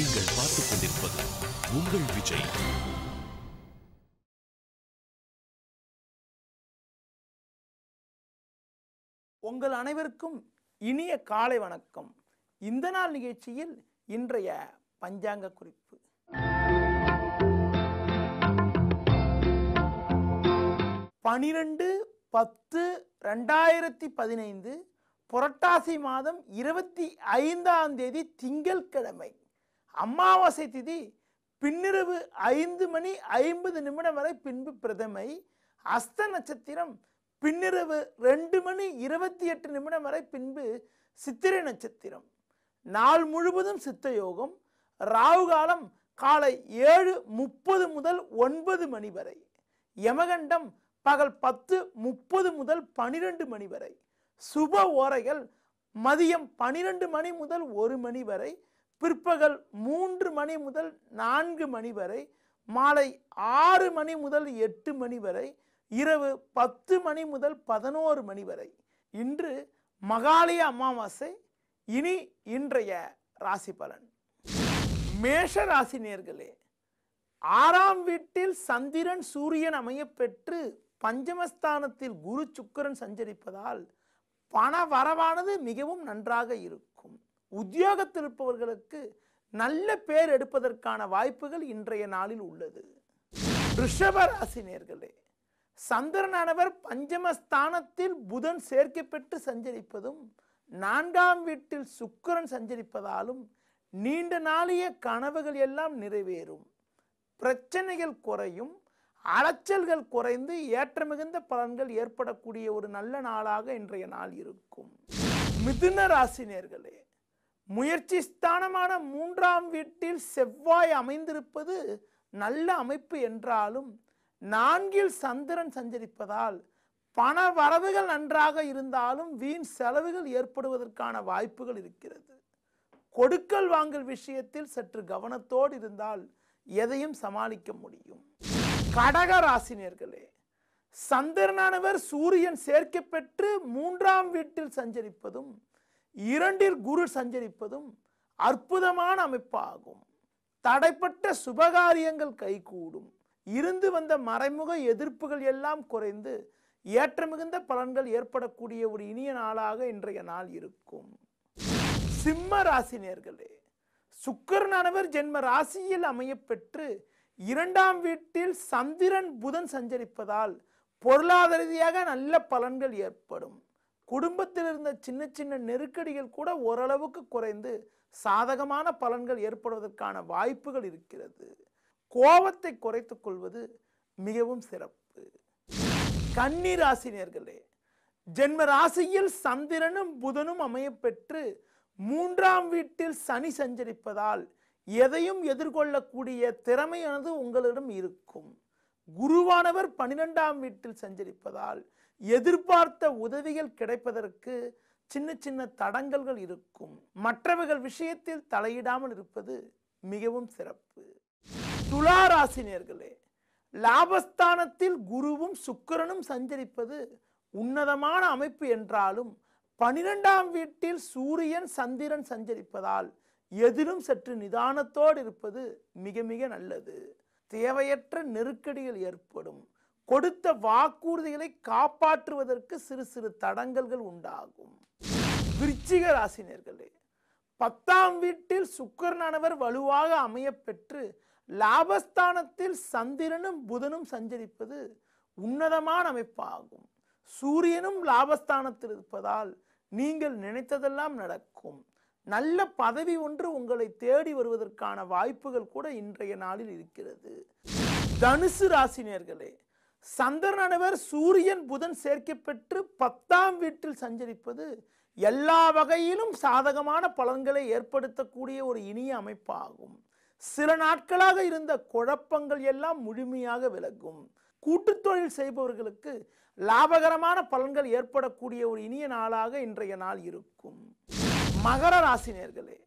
நீங்கள் பார்த்துக் கொண்டிருப்பது உங்கள் விஜய். உங்கள் அனைவருக்கும் இனிய காலை வணக்கம். இந்த நாள் நிகழ்ச்சியில் இன்றைய பஞ்சாங்க குறிப்பு. பனிரெண்டு 10/2015 புரட்டாசி மாதம் 25ஆம் தேதி திங்கட்கிழமை. அமாவாசை திதி பின்னிரவு 5:50 வரை பின்பு பிரதமை. அஸ்த நட்சத்திரம் பின்னிரவு 2:28 வரை பின்பு சித்திரை நட்சத்திரம். நாள் முழுவதும் சித்த யோகம். ராகு காலம் காலை 7:30 முதல் 9 மணி வரை. யமகண்டம் பகல் 10:30 முதல் 12 மணி வரை. சுப ஓரைகள் மதியம் 12 மணி முதல் 1 மணி வரை, பிற்பகல் 3 மணி முதல் 4 மணி வரை, மாலை 6 மணி முதல் 8 மணி வரை, இரவு 10 மணி முதல் 11 மணி வரை. இன்று மகாலய அமாவாசை. இனி இன்றைய ராசி பலன். மேஷ ராசி நேயர்களே, 6ஆம் வீட்டில் சந்திரன் சூரியன் அமைய பெற்று பஞ்சமஸ்தானத்தில் குரு சுக்கிரன் சஞ்சரிப்பதால் பண வரவானது மிகவும் நன்றாக இருக்கும். உத்தியோகத்தில் இருப்பவர்களுக்கு நல்ல பேர் எடுப்பதற்கான வாய்ப்புகள் இன்றைய நாளில் உள்ளது. ரிஷப ராசி நேயர்களே, சந்திரனானவர் பஞ்சமஸ்தானத்தில் புதன் சேர்க்கை பெற்று சஞ்சரிப்பதும் 4ஆம் வீட்டில் சுக்கிரன் சஞ்சரிப்பதாலும் நீண்ட நாளைய கனவுகள் எல்லாம் நிறைவேறும். பிரச்சனைகள் குறையும். அலைச்சல்கள் குறைந்து ஏற்ற மிகுந்த பலன்கள் ஏற்படக்கூடிய ஒரு நல்ல நாளாக இன்றைய நாள் இருக்கும். மிதுன ராசி நேயர்களே, முயற்சி ஸ்தானமான 3ஆம் வீட்டில் செவ்வாய் அமைந்திருப்பது நல்ல அமைப்பு என்றாலும் 4இல் சந்திரன் சஞ்சரிப்பதால் பண வரவுகள் நன்றாக இருந்தாலும் வீண் செலவுகள் ஏற்படுவதற்கான வாய்ப்புகள் இருக்கிறது. கொடுக்கல் வாங்கல் விஷயத்தில் சற்று கவனத்தோடு இருந்தால் எதையும் சமாளிக்க முடியும். கடக ராசி நேயர்களே, சந்திரனானவர் சூரியன் சேர்க்கை பெற்று 3ஆம் வீட்டில் சஞ்சரிப்பதும் 2இல் குரு சஞ்சரிப்பதும் அற்புதமான அமைப்பாகும். தடைப்பட்ட சுபகாரியங்கள் கைகூடும். இருந்து வந்த மறைமுக எதிர்ப்புகள் எல்லாம் குறைந்து ஏற்ற மிகுந்த பலன்கள் ஏற்படக்கூடிய ஒரு இனிய நாளாக இன்றைய நாள் இருக்கும். சிம்ம ராசி நேயர்களே, சுக்கிரனானவர் ஜென்ம ராசியில் அமைய பெற்று 2ஆம் வீட்டில் சந்திரன் புதன் சஞ்சரிப்பதால் பொருளாதார ரீதியாக நல்ல பலன்கள் ஏற்படும். குடும்பத்தில் இருந்த சின்ன சின்ன நெருக்கடிகள் கூட ஓரளவுக்கு குறைந்து சாதகமான பலன்கள் ஏற்படுவதற்கான வாய்ப்புகள் இருக்கிறது. கோபத்தை குறைத்துக் கொள்வது மிகவும் சிறப்பு. கன்னி ராசி நேயர்களே, ஜென்ம ராசியில் சந்திரனும் புதனும் அமைய பெற்று 3ஆம் வீட்டில் சனி சஞ்சரிப்பதால் எதையும் எதிர்கொள்ளக்கூடிய திறமையானது உங்களிடம் இருக்கும். குருவானவர் 12ஆம் வீட்டில் சஞ்சரிப்பதால் எதிர்பார்த்த உதவிகள் கிடைப்பதற்கு சின்ன சின்ன தடங்கல்கள் இருக்கும். மற்றவர்கள் விஷயத்தில் தலையிடாமல் இருப்பது மிகவும் சிறப்பு. துலா ராசி நேயர்களே, லாபஸ்தானத்தில் குருவும் சுக்கிரனும் சஞ்சரிப்பது உன்னதமான அமைப்பு என்றாலும் 12ஆம் வீட்டில் சூரியன் சந்திரன் சஞ்சரிப்பதால் எதிலும் சற்று நிதானத்தோடு இருப்பது மிக மிக நல்லது. தேவையற்ற நெருக்கடிகள் ஏற்படும். கொடுத்த வாக்குறுதிகளை காப்பாற்றுவதற்கு சிறு சிறு தடங்கல்கள் உண்டாகும். விருச்சிக ராசி நேயர்களே, 10ஆம் வீட்டில் சுக்கிரனானவர் வலுவாக அமைய பெற்று லாபஸ்தானத்தில் சந்திரனும் புதனும் சஞ்சரிப்பது உன்னதமான அமைப்பாகும். சூரியனும் லாபஸ்தானத்தில் இருப்பதால் நீங்கள் நினைத்ததெல்லாம் நடக்கும். நல்ல பதவி ஒன்று உங்களை தேடி வருவதற்கான வாய்ப்புகள் கூட இன்றைய நாளில் இருக்கிறது. தனுசு ராசி நேயர்களே, சந்திரனானவர் சூரியன் புதன் சேர்க்கை பெற்று 10ஆம் வீட்டில் சஞ்சரிப்பது எல்லா வகையிலும் சாதகமான பலன்களை ஏற்படுத்தக்கூடிய ஒரு இனிய அமைப்பாகும். சில நாட்களாக இருந்த குழப்பங்கள் எல்லாம் முழுமையாக விலகும். கூட்டுத் தொழில் செய்பவர்களுக்கு லாபகரமான பலன்கள் ஏற்படக்கூடிய ஒரு இனிய நாளாக இன்றைய நாள் இருக்கும். மகர ராசி நேயர்களே,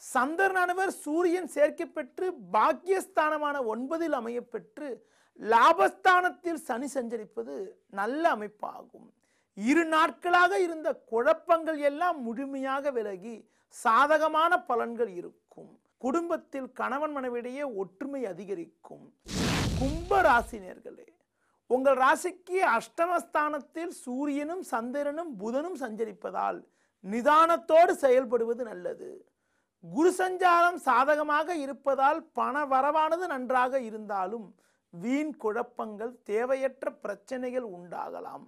சந்திரனானவர் சூரியன் சேர்க்கை பெற்று பாக்கியஸ்தானமான 9இல் அமைய பெற்று லாபஸ்தானத்தில் சனி சஞ்சரிப்பது நல்ல அமைப்பாகும். 2 நாட்களாக இருந்த குழப்பங்கள் எல்லாம் முழுமையாக விலகி சாதகமான பலன்கள் இருக்கும். குடும்பத்தில் கணவன் மனைவியிடையே ஒற்றுமை அதிகரிக்கும். கும்ப ராசினியர்களே, உங்கள் ராசிக்கு அஷ்டமஸ்தானத்தில் சூரியனும் சந்திரனும் புதனும் சஞ்சரிப்பதால் நிதானத்தோடு செயல்படுவது நல்லது. குரு சஞ்சாரம் சாதகமாக இருப்பதால் பண வரவானது நன்றாக இருந்தாலும் வீண் குழப்பங்கள், தேவையற்ற பிரச்சனைகள் உண்டாகலாம்.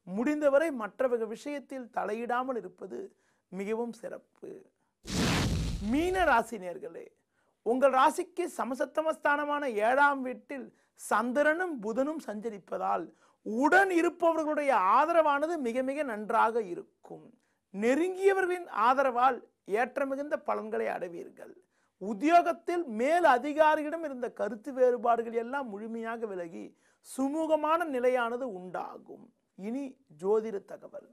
முடிந்தவரை மற்றவர்கள் விஷயத்தில் தலையிடாமல் இருப்பது மிகவும் சிறப்பு. மீன ராசினியர்களே, உங்கள் ராசிக்கு சமசப்தமஸ்தானமான 7ஆம் வீட்டில் சந்திரனும் புதனும் சஞ்சரிப்பதால் உடன் இருப்பவர்களுடைய ஆதரவானது மிக மிக நன்றாக இருக்கும். நெருங்கியவர்களின் ஆதரவால் ஏற்ற மிகுந்த பலன்களை அடைவீர்கள். உத்தியோகத்தில் மேல் அதிகாரிகளிடம் இருந்த கருத்து வேறுபாடுகள் எல்லாம் முழுமையாக விலகி சுமூகமான நிலையானது உண்டாகும். இனி ஜோதிட தகவல்.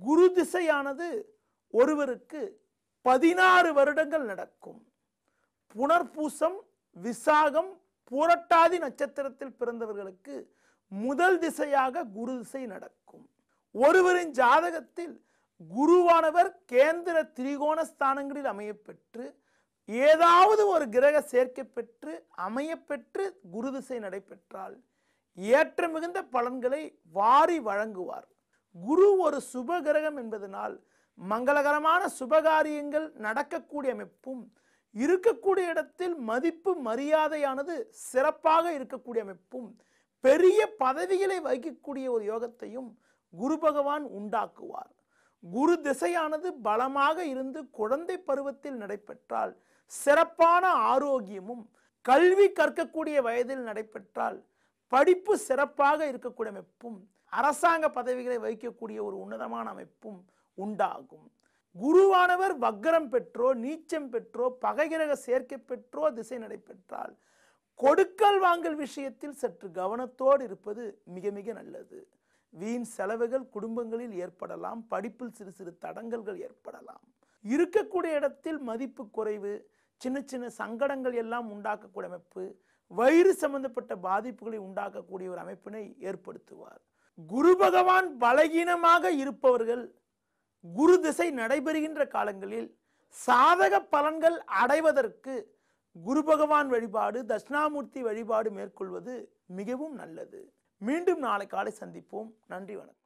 குரு திசையானது ஒருவருக்கு 16 வருடங்கள் நடக்கும். புனர்பூசம், விசாகம், புரட்டாதி நட்சத்திரத்தில் பிறந்தவர்களுக்கு முதல் திசையாக குரு திசை நடக்கும். ஒருவரின் ஜாதகத்தில் குருவானவர் கேந்திர திரிகோண ஸ்தானங்களில் அமையப்பெற்று ஏதாவது ஒரு கிரக சேர்க்கை பெற்று அமையப்பெற்று குரு திசை நடைபெற்றால் ஏற்ற மிகுந்த பலன்களை வாரி வழங்குவார். குரு ஒரு சுப கிரகம் என்பதனால் மங்களகரமான சுபகாரியங்கள் நடக்கக்கூடிய அமைப்பும், இருக்கக்கூடிய இடத்தில் மதிப்பு மரியாதையானது சிறப்பாக இருக்கக்கூடிய அமைப்பும், பெரிய பதவிகளை வகிக்கக்கூடிய ஒரு யோகத்தையும் குரு பகவான் உண்டாக்குவார். குரு திசையானது பலமாக இருந்து குழந்தை பருவத்தில் நடைபெற்றால் சிறப்பான ஆரோக்கியமும், கல்வி கற்கக்கூடிய வயதில் நடைபெற்றால் படிப்பு சிறப்பாக இருக்கக்கூடிய அமைப்பும், அரசாங்க பதவிகளை வகிக்கக்கூடிய ஒரு உன்னதமான அமைப்பும் உண்டாகும். குருவானவர் வக்ரம் பெற்றோ, நீச்சம் பெற்றோ, பகைகிரக சேர்க்கை பெற்றோ திசை நடைபெற்றால் கொடுக்கல் வாங்கல் விஷயத்தில் சற்று கவனத்தோடு இருப்பது மிக மிக நல்லது. வீண் செலவுகள் குடும்பங்களில் ஏற்படலாம். படிப்பில் சிறு சிறு தடங்கல்கள் ஏற்படலாம். இருக்கக்கூடிய இடத்தில் மதிப்பு குறைவு, சின்ன சின்ன சங்கடங்கள் எல்லாம் உண்டாக்கக்கூடிய அமைப்பு, வயிறு சம்பந்தப்பட்ட பாதிப்புகளை உண்டாக்கக்கூடிய ஒரு அமைப்பினை ஏற்படுத்துவார். குரு பகவான் பலகீனமாக இருப்பவர்கள் குரு திசை நடைபெறுகின்ற காலங்களில் சாதக பலன்கள் அடைவதற்கு குரு பகவான் வழிபாடு, தட்சிணாமூர்த்தி வழிபாடு மேற்கொள்வது மிகவும் நல்லது. மீண்டும் நாளை காலை சந்திப்போம். நன்றி, வணக்கம்.